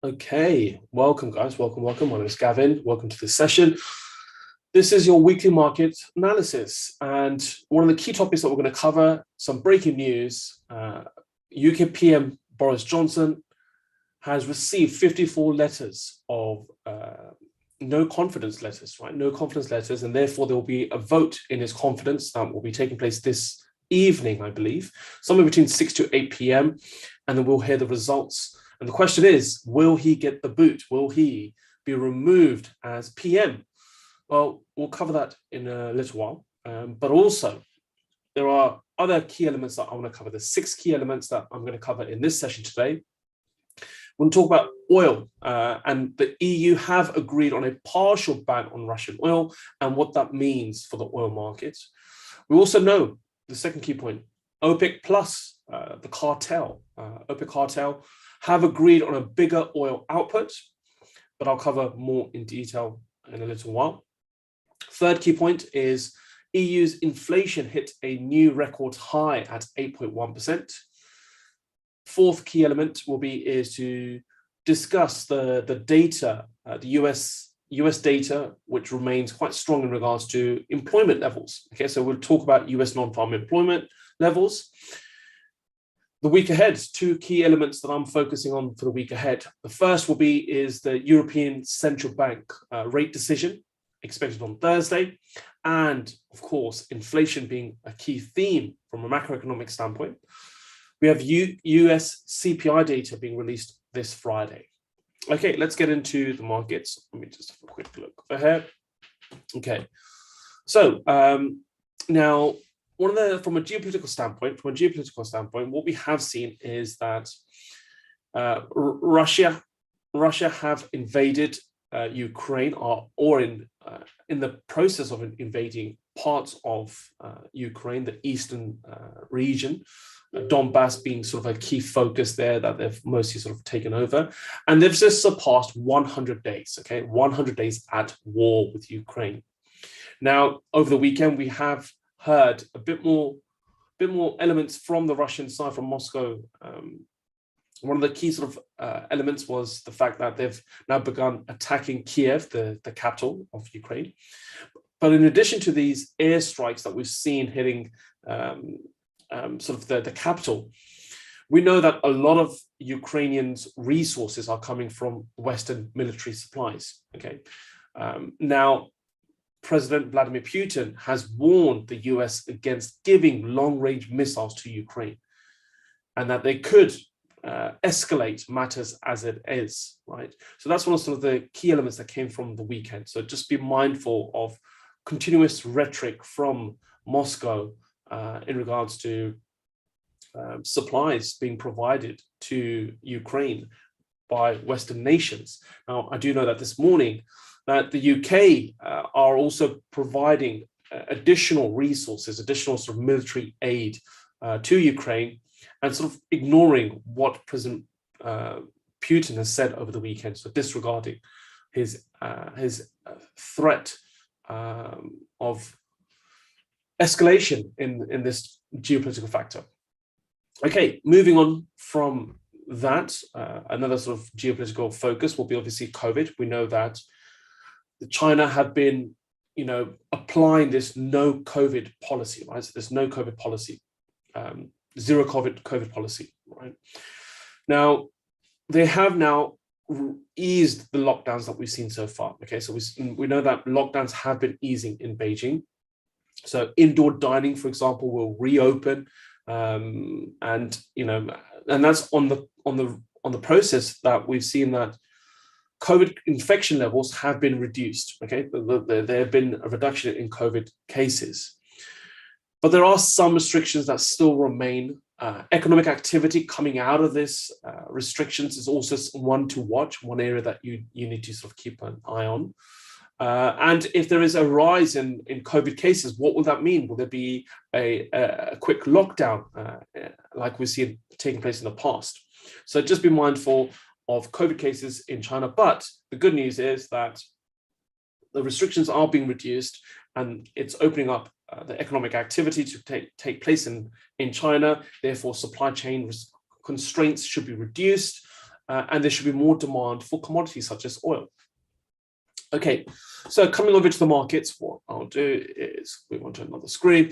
Okay, welcome guys, welcome. My name is Gavin. Welcome to this session. This is your weekly market analysis, and one of the key topics that we're going to cover, some breaking news. UK PM Boris Johnson has received 54 letters of no confidence letters, right? No confidence letters, and therefore there will be a vote in his confidence that will be taking place this evening, I believe, somewhere between 6 to 8 p.m., and then we'll hear the results. And the question is, will he get the boot? Will he be removed as PM? Well, we'll cover that in a little while. But also, there are other key elements that I want to cover. There's 6 key elements that I'm going to cover in this session today. We're going to talk about oil, and the EU have agreed on a partial ban on Russian oil and what that means for the oil market. We also know the second key point, OPEC plus, the cartel, OPEC cartel, have agreed on a bigger oil output, but I'll cover more in detail in a little while. Third key point is EU's inflation hit a new record high at 8.1%. Fourth key element is to discuss the data, the US data, which remains quite strong in regards to employment levels. Okay, so we'll talk about US non-farm employment levels. The week ahead, 2 key elements that I'm focusing on for the week ahead. The first is the European Central Bank rate decision expected on Thursday. And of course, inflation being a key theme from a macroeconomic standpoint. We have US CPI data being released this Friday. Okay, let's get into the markets. Let me just have a quick look over here. Okay, so now, from a geopolitical standpoint, what we have seen is that Russia have invaded Ukraine, or in the process of invading parts of Ukraine, the eastern region, Donbass being sort of a key focus there that they've mostly sort of taken over, and they've just surpassed 100 days. Okay, 100 days at war with Ukraine. Now, over the weekend, we have heard a bit more elements from the Russian side, from Moscow. One of the key sort of elements was the fact that they've now begun attacking Kiev, the capital of Ukraine. But in addition to these airstrikes that we've seen hitting sort of the capital, we know that a lot of Ukrainians' resources are coming from Western military supplies. Okay, now, President Vladimir Putin has warned the US against giving long-range missiles to Ukraine, and that they could escalate matters as it is, right? So that's one of sort of the key elements that came from the weekend. So just be mindful of continuous rhetoric from Moscow in regards to supplies being provided to Ukraine by Western nations. Now, I do know that this morning that the UK are also providing additional resources, additional sort of military aid to Ukraine, and sort of ignoring what President Putin has said over the weekend, so disregarding his threat of escalation in this geopolitical factor. Okay, moving on from that, another sort of geopolitical focus will be obviously COVID. We know that China have been, applying this no COVID policy, right? So this no COVID policy, zero COVID policy, right? Now, they have now eased the lockdowns that we've seen so far. Okay, so we know that lockdowns have been easing in Beijing. So indoor dining, for example, will reopen, and that's on the process that we've seen that COVID infection levels have been reduced. Okay, there have been a reduction in COVID cases, but there are some restrictions that still remain. Economic activity coming out of this restrictions is also one to watch, one area that you need to sort of keep an eye on. And if there is a rise in COVID cases, what will that mean? Will there be a quick lockdown like we've seen taking place in the past? So just be mindful of COVID cases in China. But the good news is that the restrictions are being reduced, and it's opening up the economic activity to take place in China. Therefore, supply chain constraints should be reduced, and there should be more demand for commodities such as oil. Okay, so coming over to the markets, what I'll do is move on to another screen.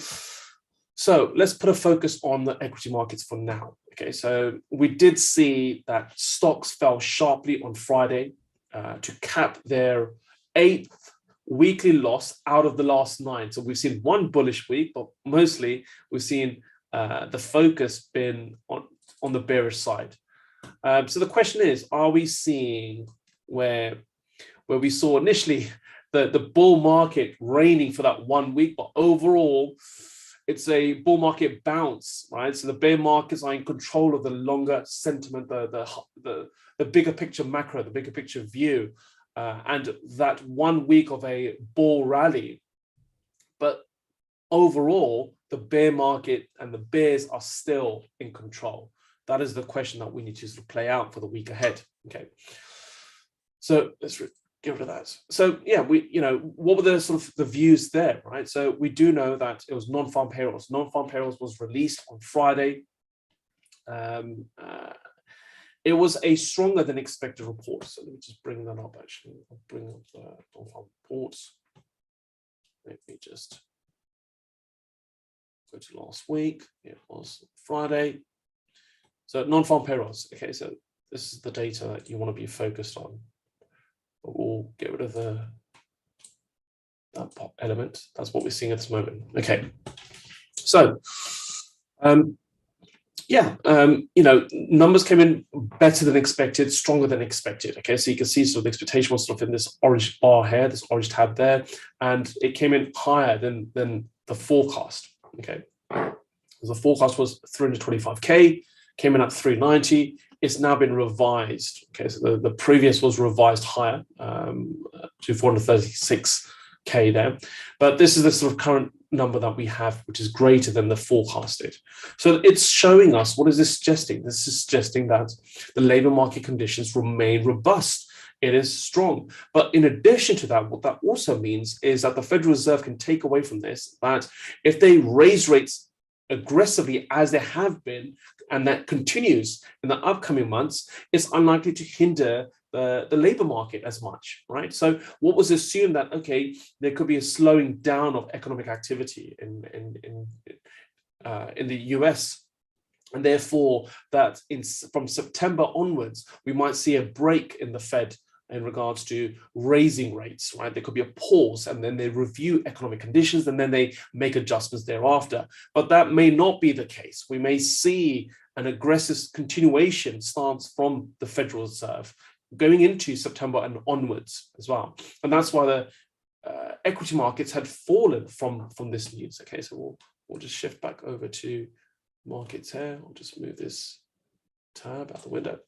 So let's put a focus on the equity markets for now. Okay, so we did see that stocks fell sharply on Friday to cap their 8th weekly loss out of the last 9. So we've seen one bullish week, but mostly we've seen the focus been on the bearish side. So the question is, are we seeing where we saw initially the bull market reigning for that 1 week, but overall it's a bull market bounce, right? So the bear markets are in control of the longer sentiment, the bigger picture macro, the bigger picture view, and that 1 week of a bull rally. But overall, the bear market and the bears are still in control. That is the question that we need to sort of play out for the week ahead. Okay, so let's get rid of that. So yeah, what were the sort of the views there, right? So we do know that it was non-farm payrolls. Non-farm payrolls was released on Friday. It was a stronger than expected report. So let me just bring that up. Actually, I'll bring up the non-farm reports. Let me just go to last week. It was Friday. So non-farm payrolls. Okay, so this is the data that you want to be focused on. But we'll get rid of that pop element. That's what we're seeing at this moment. Okay, so numbers came in better than expected, stronger than expected. Okay, so you can see sort of the expectation was sort of in this orange bar here, this orange tab there, and it came in higher than the forecast. Okay, the forecast was 325k, came in at 390. It's now been revised. Okay, so the previous was revised higher to 436k there, but this is the sort of current number that we have, which is greater than the forecasted. So it's showing us, what is this suggesting? This is suggesting that the labor market conditions remain robust. It is strong. But in addition to that, what that also means is that the Federal Reserve can take away from this that if they raise rates aggressively as they have been, and that continues in the upcoming months, it's unlikely to hinder the labor market as much, right? So what was assumed that, okay, there could be a slowing down of economic activity in the US, and therefore that from September onwards, we might see a break in the Fed in regards to raising rates, right? There could be a pause, and then they review economic conditions, and then they make adjustments thereafter. But that may not be the case. We may see an aggressive continuation stance from the Federal Reserve going into September and onwards as well. And that's why the equity markets had fallen from this news. Okay, so we'll just shift back over to markets here. I'll just move this tab out the window.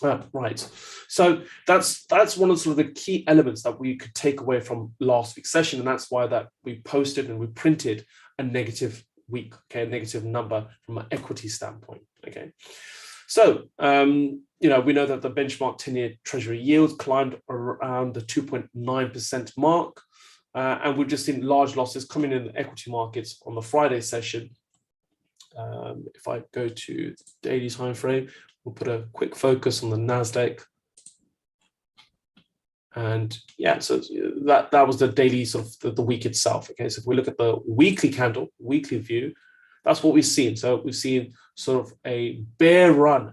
Right, so that's one of sort of the key elements that we could take away from last week's session, and that's why that we posted and we printed a negative week, okay, a negative number from an equity standpoint. Okay, so we know that the benchmark 10-year Treasury yield climbed around the 2.9% mark, and we've just seen large losses coming in the equity markets on the Friday session. If I go to the daily time frame, we'll put a quick focus on the Nasdaq, and yeah, so that was the daily sort of the week itself. Okay, so if we look at the weekly candle, weekly view, that's what we've seen. So we've seen sort of a bear run,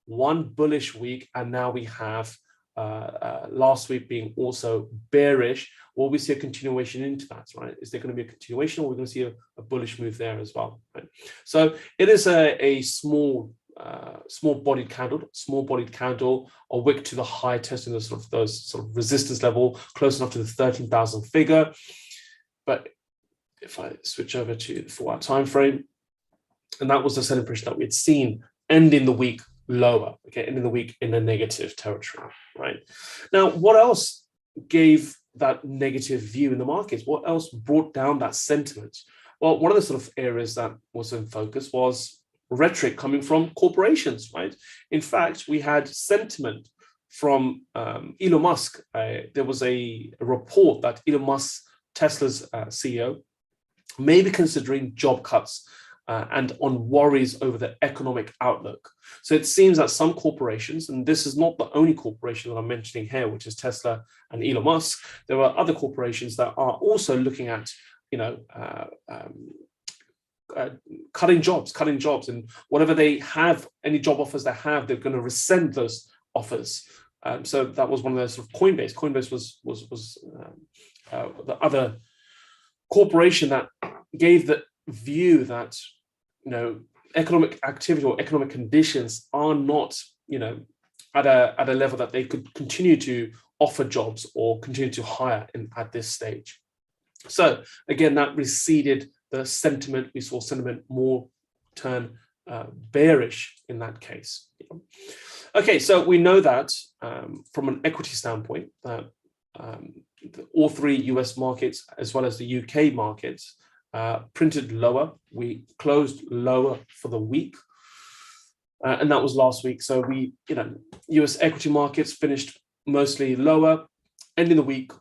one bullish week, and now we have last week being also bearish. Will we see a continuation into that, right? Is there going to be a continuation, or we're going to see a bullish move there as well, right? So it is a small bodied candle, a wick to the high, testing those sort of resistance level close enough to the 13,000 figure. But if I switch over to the 4-hour time frame, and that was the selling pressure that we had seen ending the week lower, okay, ending the week in a negative territory, right? Now, what else gave that negative view in the markets? What else brought down that sentiment? Well, one of the sort of areas that was in focus was rhetoric coming from corporations, right? In fact, we had sentiment from Elon Musk. There was a report that Elon Musk, Tesla's CEO, may be considering job cuts and on worries over the economic outlook. So it seems that some corporations, and this is not the only corporation that I'm mentioning here, which is Tesla and Elon Musk, there are other corporations that are also looking at, cutting jobs, and whatever they have, any job offers they have, they're going to rescind those offers. So that was one of those sort of Coinbase. Coinbase was the other corporation that gave the view that economic activity or economic conditions are not at a level that they could continue to offer jobs or continue to hire at this stage. So again, that receded the sentiment. We saw sentiment more turn bearish in that case. Okay, so we know that from an equity standpoint that all three US markets as well as the UK markets printed lower. We closed lower for the week, and that was last week. So we, US equity markets finished mostly lower, ending the week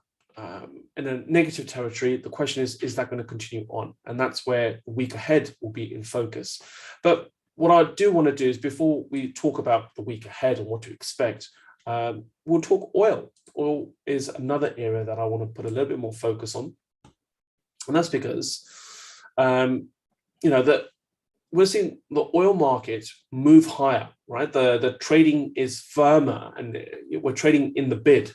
in a negative territory. The question is that going to continue on? And that's where the week ahead will be in focus. But what I do want to do is, before we talk about the week ahead and what to expect, we'll talk oil. Oil is another area that I want to put a little bit more focus on. And that's because, that we're seeing the oil market move higher, right? The trading is firmer and we're trading in the bid.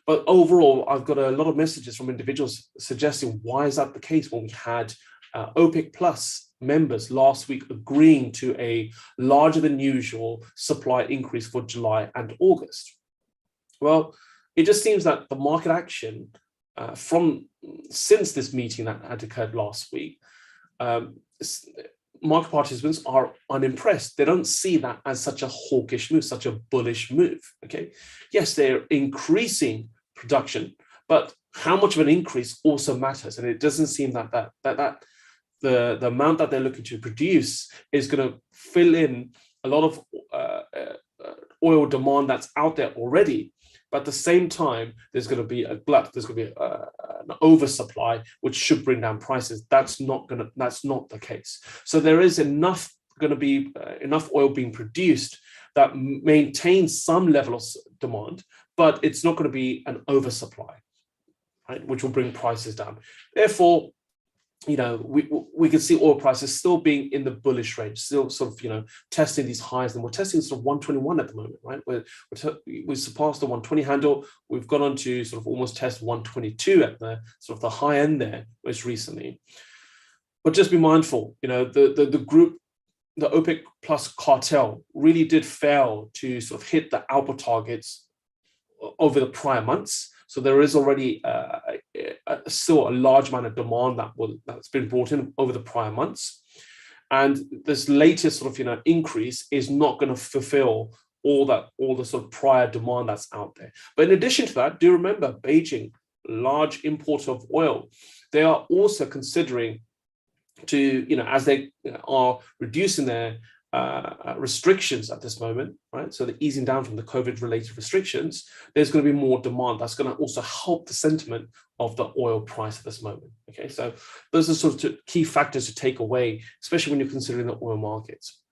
But overall, I've got a lot of messages from individuals suggesting, why is that the case when we had OPEC Plus members last week agreeing to a larger than usual supply increase for July and August? Well, it just seems that the market action since this meeting that had occurred last week, market participants are unimpressed. They don't see that as such a hawkish move, such a bullish move. Okay, yes, they're increasing production, but how much of an increase also matters, and it doesn't seem that the amount that they're looking to produce is going to fill in a lot of oil demand that's out there already. But at the same time, there's going to be a glut. There's going to be an oversupply, which should bring down prices. That's not the case. So there is going to be enough oil being produced that maintains some level of demand, but it's not going to be an oversupply, right? Which will bring prices down. Therefore, we can see oil prices still being in the bullish range, still sort of, testing these highs, and we're testing sort of 121 at the moment, right? We surpassed the 120 handle. We've gone on to sort of almost test 122 at the sort of the high end there most recently. But just be mindful, the group, the OPEC Plus cartel really did fail to sort of hit the output targets over the prior months. So there is already still a large amount of demand that's been brought in over the prior months. And this latest sort of, increase is not going to fulfill all the sort of prior demand that's out there. But in addition to that, do remember Beijing, large importer of oil, they are also considering to, as they are reducing their restrictions at this moment, right? So they're easing down from the COVID-related restrictions. There's going to be more demand. That's going to also help the sentiment of the oil price at this moment. Okay, so those are sort of key factors to take away, especially when you're considering the oil markets.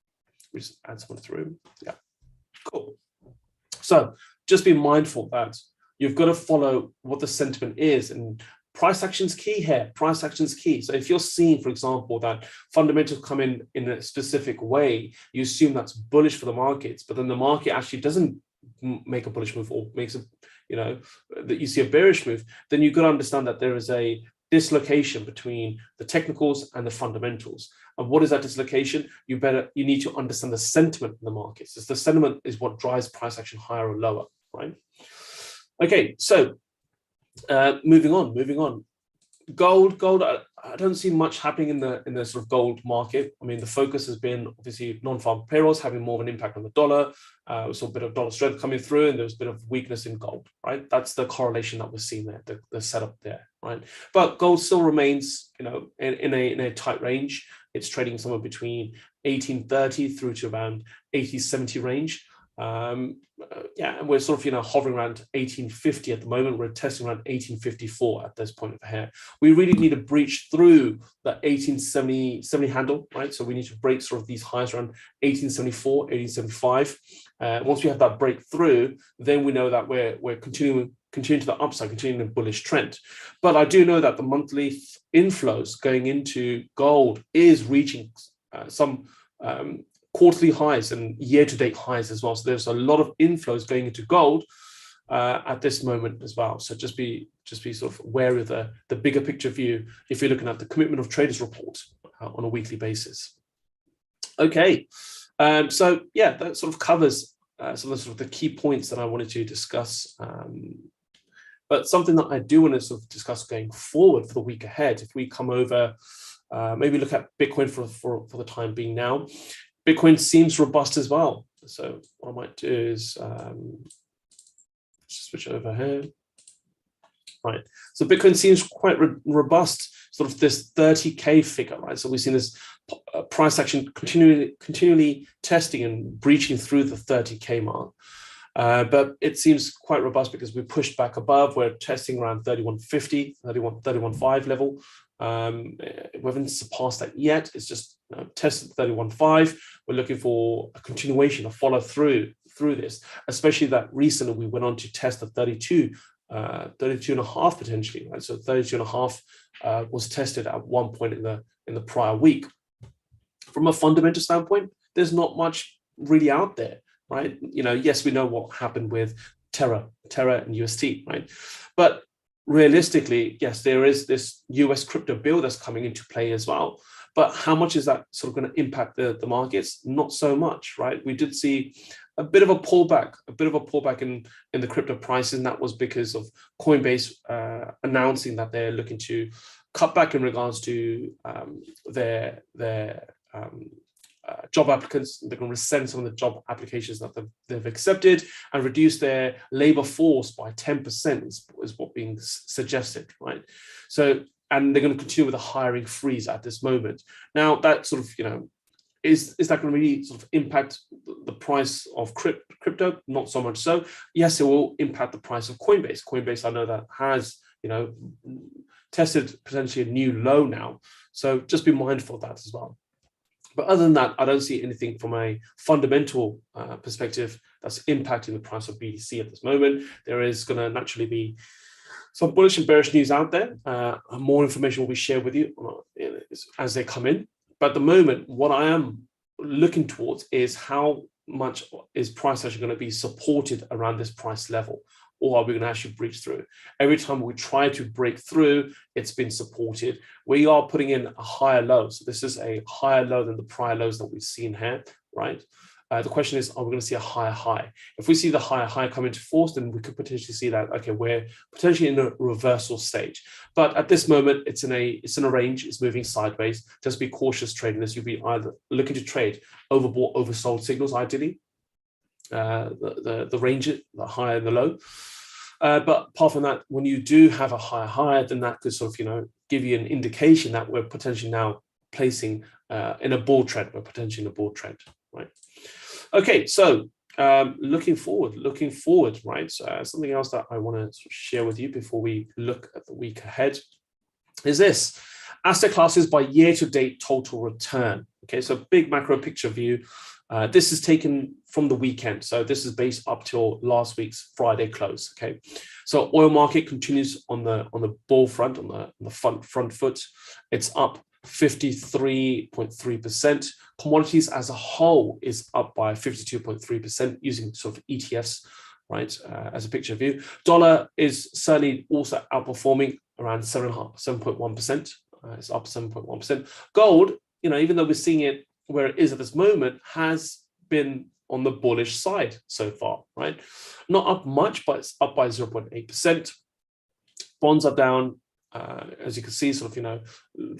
We just add someone through. Yeah, cool. So just be mindful that you've got to follow what the sentiment is, and price action is key here. Price action is key. So if you're seeing, for example, that fundamentals come in a specific way, you assume that's bullish for the markets, but then the market actually doesn't make a bullish move or makes a, that you see a bearish move, then you've got to understand that there is a dislocation between the technicals and the fundamentals. And what is that dislocation? You need to understand the sentiment in the markets. The sentiment is what drives price action higher or lower, right? Okay, so moving on. Gold. I don't see much happening in the sort of gold market. I mean, the focus has been obviously non-farm payrolls having more of an impact on the dollar. We saw a bit of dollar strength coming through, and there was a bit of weakness in gold, right? That's the correlation that we're seeing there, the setup there, right? But gold still remains, in a tight range. It's trading somewhere between 1830 through to around 8070 range. Yeah, and we're sort of, hovering around 1850 at the moment. We're testing around 1854 at this point over here. We really need to breach through the 1870 handle, right? So we need to break sort of these highs around 1874, 1875. Once we have that breakthrough, then we know that we're continuing to the upside, continuing a bullish trend. But I do know that the monthly inflows going into gold is reaching some quarterly highs and year-to-date highs as well. So there's a lot of inflows going into gold at this moment as well. So just be sort of wary of the bigger picture view if you're looking at the Commitment of Traders report on a weekly basis. Okay, so yeah, that sort of covers some of the, the key points that I wanted to discuss. But something that I do want to sort of discuss going forward for the week ahead, if we come over, maybe look at Bitcoin for the time being now. Bitcoin seems robust as well. So what I might do is switch over here. Right. So Bitcoin seems quite robust, sort of this 30K figure, right? So we've seen this price action continually testing and breaching through the 30K mark. But it seems quite robust because we pushed back above. We're testing around 3150, 31.5 level. We haven't surpassed that yet. It's just tested 31.5. We're looking for a continuation, a follow through this, especially that recently we went on to test the 32 and a half potentially, right? So 32 and a half was tested at one point in the prior week. From a fundamental standpoint, there's not much really out there, right? Yes, we know what happened with Terra and UST, right? But realistically, yes, there is this US crypto bill that's coming into play as well. But how much is that sort of going to impact the markets? Not so much, right? We did see a bit of a pullback in the crypto prices, and that was because of Coinbase announcing that they're looking to cut back in regards to their job applicants. They're going to rescind some of the job applications that they've accepted and reduce their labor force by 10% is what being suggested, right? So, and they're going to continue with a hiring freeze at this moment. Now, that sort of, is that going to really sort of impact the price of crypto? Not so much so. Yes, it will impact the price of Coinbase. Coinbase, I know that has, tested potentially a new low now. So just be mindful of that as well. But other than that, I don't see anything from a fundamental perspective that's impacting the price of BTC at this moment. There is going to naturally be some bullish and bearish news out there. More information will be shared with you as they come in. But at the moment, what I am looking towards is how much is price actually going to be supported around this price level, or are we going to actually breach through? Every time we try to break through, it's been supported. We are putting in a higher low. So this is a higher low than the prior lows that we've seen here, right? The question is, are we going to see a higher high? If we see the higher high come into force, then we could potentially see that, okay, we're potentially in a reversal stage. But at this moment, it's in a range, it's moving sideways. Just be cautious trading this. You'll be either looking to trade overbought, oversold signals, ideally. The range, the high and the low. But apart from that, when you do have a higher high, then that could sort of, give you an indication that we're potentially now placing in a bull trend. We're potentially in a bull trend, right? Okay, so looking forward, right? So something else that I want to sort of share with you before we look at the week ahead is this: asset classes by year-to-date total return. Okay, so big macro picture view. This is taken from the weekend. So this is based up till last week's Friday close. Okay. So oil market continues on the bull front, on the front foot. It's up 53.3%. Commodities as a whole is up by 52.3% using sort of ETFs, right? As a picture view. Dollar is certainly also outperforming around 7.1%. It's up 7.1%. Gold, even though we're seeing it where it is at this moment, has been on the bullish side so far, right? Not up much, but it's up by 0.8%. Bonds are down, as you can see, sort of,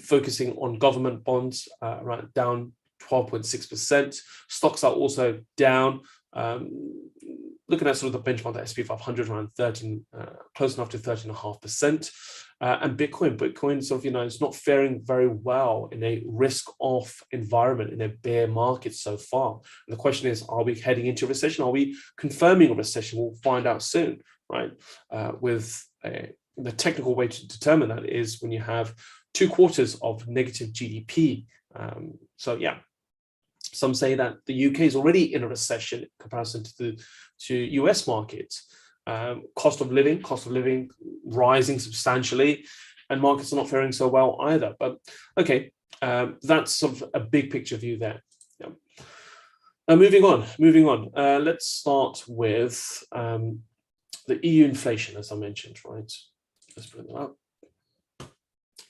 focusing on government bonds, right, down 12.6%. Stocks are also down. Looking at sort of the benchmark, the SP 500 around 13, close enough to 13.5%. and Bitcoin. Bitcoin sort of, is not faring very well in a risk-off environment, in a bear market so far. And the question is, are we heading into a recession? Are we confirming a recession? We'll find out soon, right? The technical way to determine that is when you have 2 quarters of negative GDP. So yeah, some say that the UK is already in a recession in comparison to US markets. Cost of living rising substantially, and markets are not faring so well either. But okay, that's sort of a big picture view there. Yeah. Now moving on. Let's start with the EU inflation, as I mentioned, right? Let's bring that up.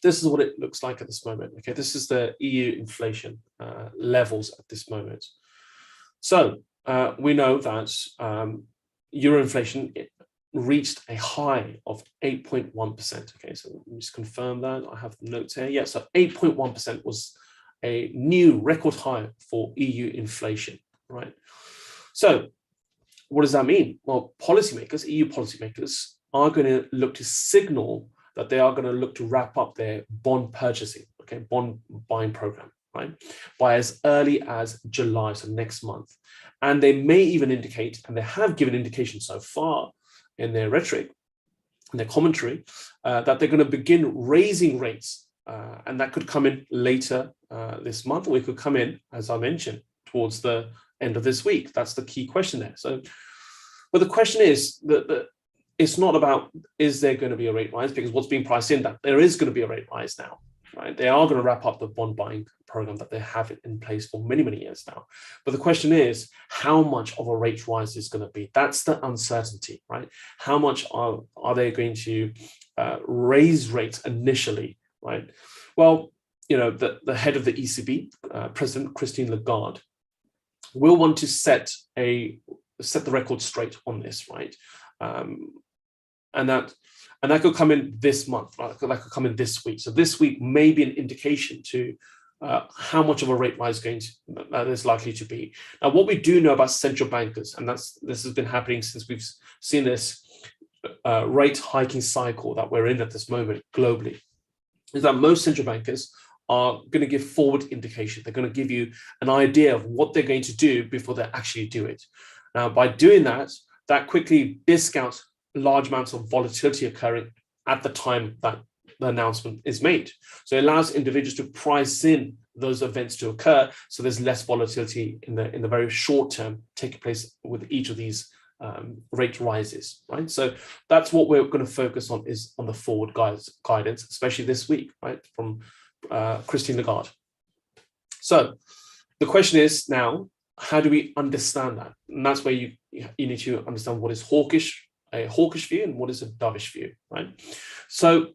This is what it looks like at this moment. Okay, this is the EU inflation levels at this moment. So we know that Euro inflation reached a high of 8.1%. Okay, so let me just confirm that. I have the notes here. Yeah, so 8.1% was a new record high for EU inflation, right? So what does that mean? Well, policymakers, EU policymakers, are going to look to signal that they are going to look to wrap up their bond purchasing, okay, bond buying program, right, by as early as July, so next month. And they may even indicate, and they have given indication so far in their rhetoric, in their commentary, that they're going to begin raising rates. And that could come in later this month, or it could come in, as I mentioned, towards the end of this week. That's the key question there. So, but the question is that it's not about, is there going to be a rate rise? Because what's being priced in, that there is going to be a rate rise now, right? They are going to wrap up the bond buying program that they have in place for many, many years now. But the question is, how much of a rate rise is going to be? That's the uncertainty, right? How much are they going to raise rates initially, right? Well, the head of the ECB, President Christine Lagarde, will want to set the record straight on this, right? And that could come in this month, right? That could come in this week. So this week may be an indication to how much of a rate rise that is likely to be. Now, what we do know about central bankers, and this has been happening since we've seen this rate hiking cycle that we're in at this moment globally, is that most central bankers are going to give forward indication. They're going to give you an idea of what they're going to do before they actually do it. Now, by doing that, that quickly discounts large amounts of volatility occurring at the time that the announcement is made. So it allows individuals to price in those events to occur, so there's less volatility in the very short term taking place with each of these rate rises, right? So that's what we're going to focus on, is on the forward guidance, especially this week, right, from Christine Lagarde. So the question is now, how do we understand that? And that's where you need to understand what is a hawkish view and what is a dovish view, right? So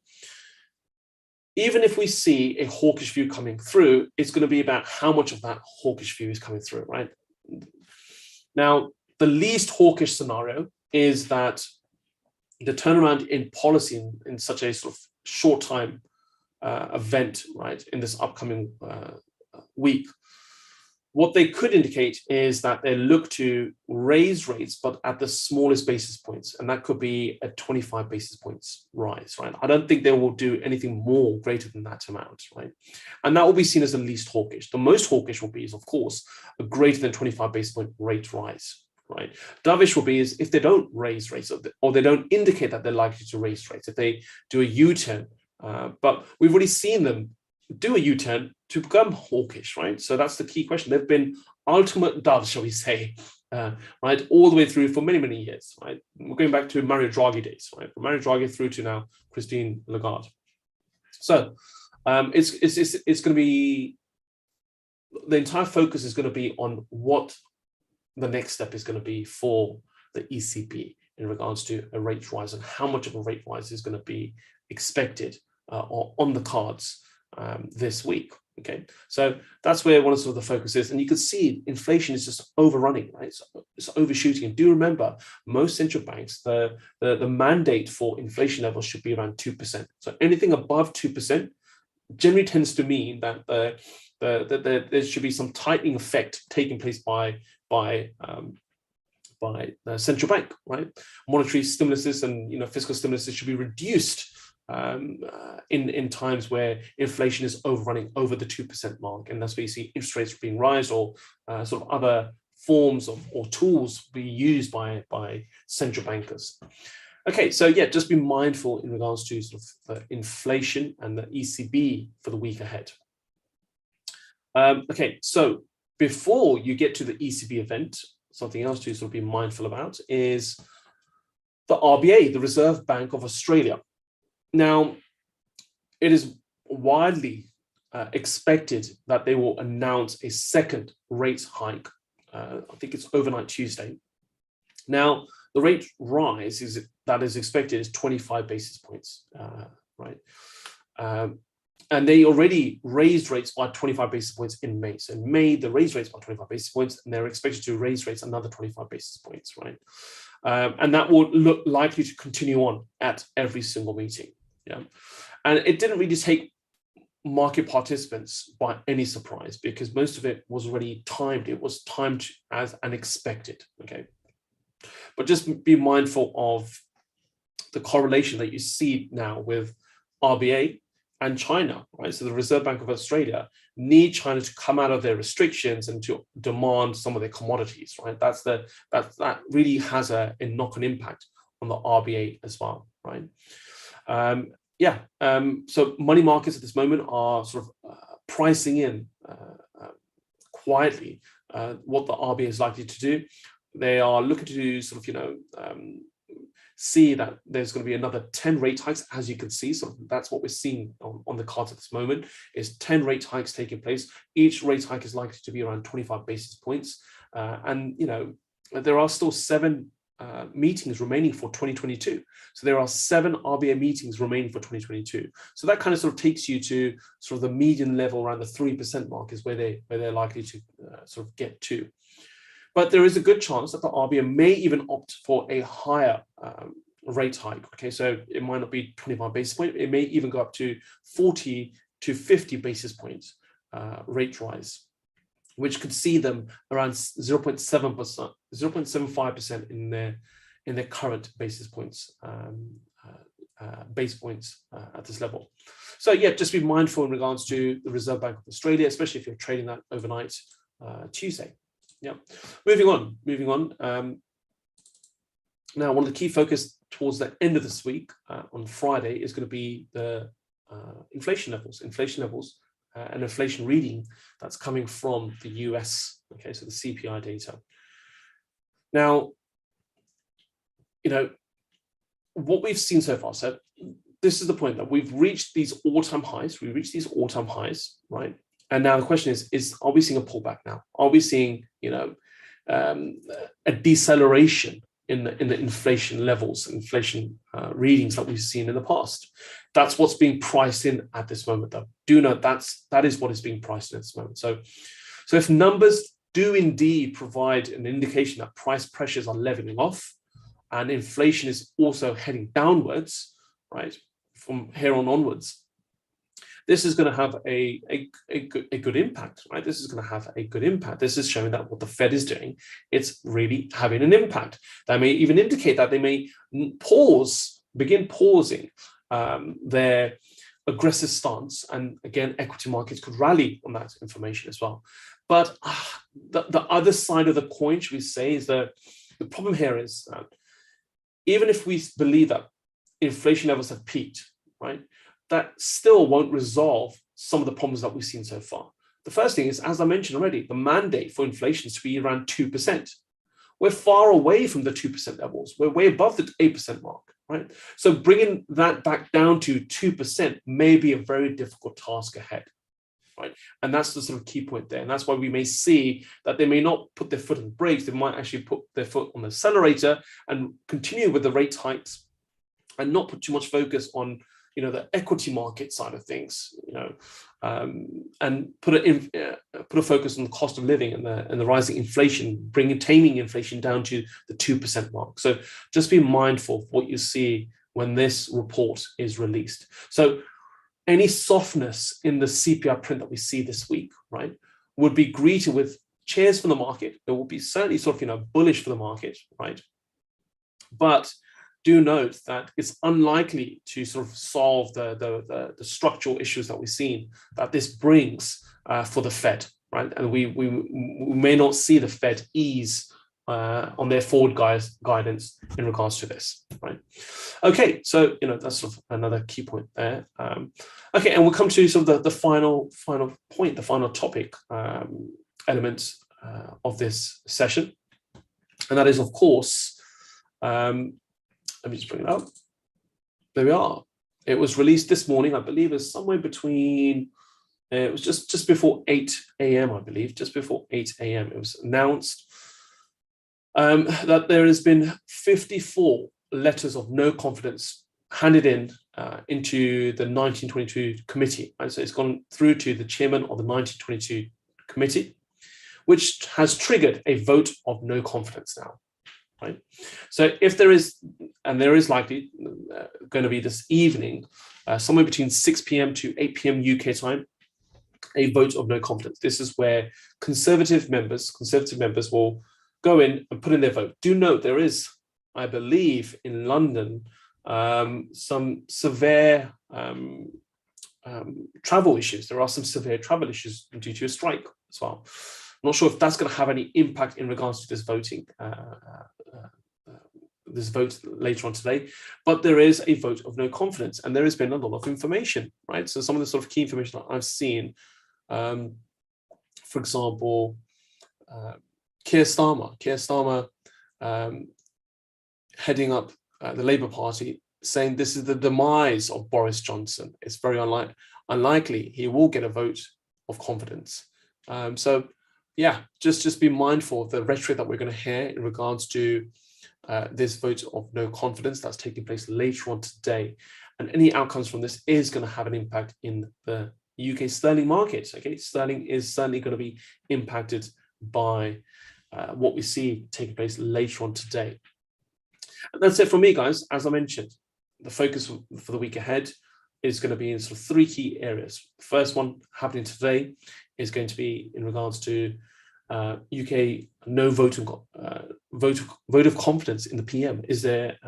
even if we see a hawkish view coming through, it's going to be about how much of that hawkish view is coming through, right? Now, the least hawkish scenario is that the turnaround in policy in such a sort of short time event, right, in this upcoming week, what they could indicate is that they look to raise rates, but at the smallest basis points, and that could be a 25 basis points rise, right? I don't think they will do anything more greater than that amount, right? And that will be seen as the least hawkish. The most hawkish will be, is of course, a greater than 25 basis point rate rise, right? Dovish will be is if they don't raise rates, or they don't indicate that they're likely to raise rates, if they do a U-turn. But we've already seen them do a U-turn to become hawkish, right? So that's the key question. They've been ultimate doves, shall we say, right, all the way through for many, many years, right? We're going back to Mario Draghi days, right? From Mario Draghi through to now Christine Lagarde. So it's going to be, the entire focus is going to be on what the next step is going to be for the ECB in regards to a rate rise, and how much of a rate rise is going to be expected on the cards this week. Okay, so that's where one of the focus is, and you can see inflation is just overrunning, right? It's overshooting. And do remember, most central banks, the mandate for inflation levels should be around 2%. So anything above 2% generally tends to mean that there should be some tightening effect taking place by the central bank, right? Monetary stimuluses and fiscal stimuluses should be reduced in times where inflation is overrunning over the 2% mark, and that's where you see interest rates being raised, or sort of other forms of or tools be used by central bankers. Okay, so yeah, just be mindful in regards to sort of the inflation and the ECB for the week ahead. Okay, so before you get to the ECB event, something else to sort of be mindful about is the RBA, the Reserve Bank of Australia. Now, it is widely expected that they will announce a second rate hike. I think it's overnight Tuesday. Now, the rate rise that is expected is 25 basis points, right? And they already raised rates by 25 basis points in May. So in May, they raised rates by 25 basis points, and they're expected to raise rates another 25 basis points, right? And that will look likely to continue on at every single meeting. Yeah, and it didn't really take market participants by any surprise, because most of it was already timed. It was timed as unexpected. Okay, but just be mindful of the correlation that you see now with RBA and China, right? So the Reserve Bank of Australia need China to come out of their restrictions and to demand some of their commodities, right? That really has a knock-on impact on the RBA as well, right? So money markets at this moment are sort of pricing in quietly what the RBA is likely to do. They are looking to sort of, see that there's going to be another 10 rate hikes, as you can see. So that's what we're seeing on the cards at this moment, is 10 rate hikes taking place. Each rate hike is likely to be around 25 basis points. And there are still 7 meetings remaining for 2022. So there are 7 RBA meetings remaining for 2022. So that kind of sort of takes you to sort of the median level around the 3% mark is where they're likely to sort of get to. But there is a good chance that the RBA may even opt for a higher rate hike. Okay, so it might not be 25 basis points. It may even go up to 40 to 50 basis points rate rise, which could see them around 0.7%, 0.75% in their current basis points at this level. So yeah, just be mindful in regards to the Reserve Bank of Australia, especially if you're trading that overnight Tuesday. Yeah, moving on. Now, one of the key focus towards the end of this week on Friday is going to be the inflation levels and inflation reading that's coming from the US. Okay, so the CPI data. Now, what we've seen so far. So this is the point that we've reached these all-time highs. We reached these all-time highs, right? And now the question is, are we seeing a pullback now? Are we seeing, a deceleration in the inflation levels, inflation readings that we've seen in the past? That's what's being priced in at this moment, though. Do note that is what is being priced in at this moment. So if numbers do indeed provide an indication that price pressures are leveling off and inflation is also heading downwards, right, from here on onwards, this is going to have a good impact, right? This is going to have a good impact. This is showing that what the Fed is doing, it's really having an impact. That may even indicate that they may begin pausing their aggressive stance. And again, equity markets could rally on that information as well. But the other side of the coin, should we say, is that the problem here is that even if we believe that inflation levels have peaked, right, that still won't resolve some of the problems that we've seen so far. The first thing is, as I mentioned already, the mandate for inflation is to be around 2%. We're far away from the 2% levels. We're way above the 8% mark, right? So bringing that back down to 2% may be a very difficult task ahead, right? And that's the sort of key point there. And that's why we may see that they may not put their foot on the brakes. They might actually put their foot on the accelerator and continue with the rate hikes and not put too much focus on the equity market side of things, and put a focus on the cost of living and the rising inflation, taming inflation down to the 2% mark. So just be mindful of what you see when this report is released. So any softness in the CPI print that we see this week, right, would be greeted with cheers for the market. It will be certainly sort of bullish for the market, right? But do note that it's unlikely to sort of solve the structural issues that we've seen that this brings for the Fed, right? And we may not see the Fed ease on their forward guidance in regards to this, right? Okay, so that's sort of another key point there. Okay, and we'll come to sort of the final point, the final topic element of this session, and that is, of course, let me just bring it up. There we are. It was released this morning, I believe, it's somewhere between. It was just before 8 a.m. I believe, just before 8 a.m. It was announced that there has been 54 letters of no confidence handed into the 1922 committee. And so it's gone through to the chairman of the 1922 committee, which has triggered a vote of no confidence now. Right. So if there is, and there is likely going to be this evening, somewhere between 6 p.m. to 8 p.m. UK time, a vote of no confidence. This is where conservative members will go in and put in their vote. Do note there is, I believe, in London, some severe travel issues. There are some severe travel issues due to a strike as well. I'm not sure if that's going to have any impact in regards to this voting, this vote later on today, but there is a vote of no confidence, and there has been a lot of information, right? So some of the sort of key information that I've seen, for example, Keir Starmer heading up the Labour Party, saying this is the demise of Boris Johnson. It's very unlikely he will get a vote of confidence. So yeah, just be mindful of the rhetoric that we're going to hear in regards to this vote of no confidence that's taking place later on today. And any outcomes from this is going to have an impact in the UK sterling market. Okay, sterling is certainly going to be impacted by what we see taking place later on today. And that's it from me, guys. As I mentioned, the focus for the week ahead is going to be in sort of three key areas. The first one happening today is going to be in regards to UK no vote of confidence in the PM. Is there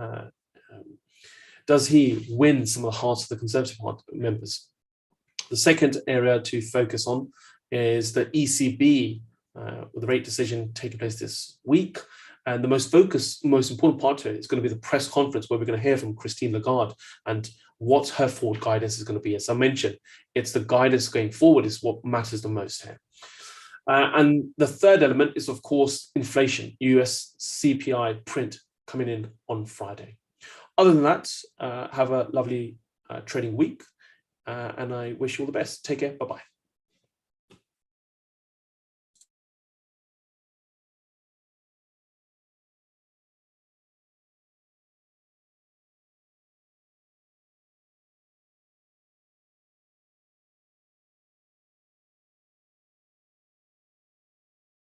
does he win some of the hearts of the Conservative Party members? The second area to focus on is the ECB with the rate decision taking place this week. And the most important part to it is going to be the press conference where we're going to hear from Christine Lagarde and what her forward guidance is going to be. As I mentioned, it's the guidance going forward is what matters the most here. And the third element is, of course, inflation, US CPI print coming in on Friday. Other than that, have a lovely trading week, and I wish you all the best. Take care. Bye-bye.